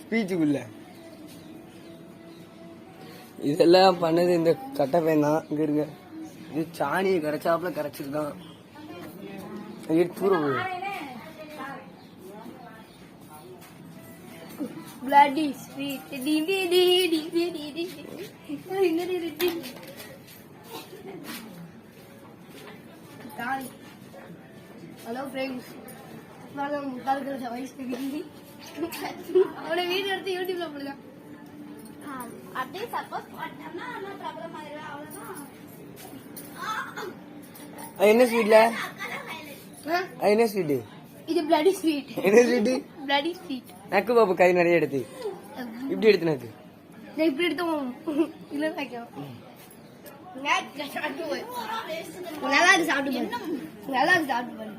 ஸ்பீச்சுக்குள்ள இதெல்லாம் பண்ணது இந்த கட்ட பையன் தான். இங்க இருங்க, இது சாணியை கரைச்சாப்புல கரைச்சிருக்கான். தூர bloody sweet. Hello friends. நான் முட்டாள் கரைச்ச வயசு அவனை வீடியோ எடுத்து யூடியூப்ல போடுங்க. அப்படியே சப்போஸ் பண்ணா நான் ப்ராப்ளம் ஆயிடும். அவ்வளவுதான். என்ன ஸ்வீட்ல என்ன ஸ்வீட்? இது bloody sweet. என்ன ஸ்வீட்? bloody sweet. நக்கு பாப்பு கை நிறைய எடுத்து இப்படி எடுத்து நக்கு நான் இப்படி எடுத்தோம் இல்ல வைக்கும். நல்லா இருக்கு சாப்பிட்டு பாரு. நல்லா இருக்கு சாப்பிட்டு பாரு.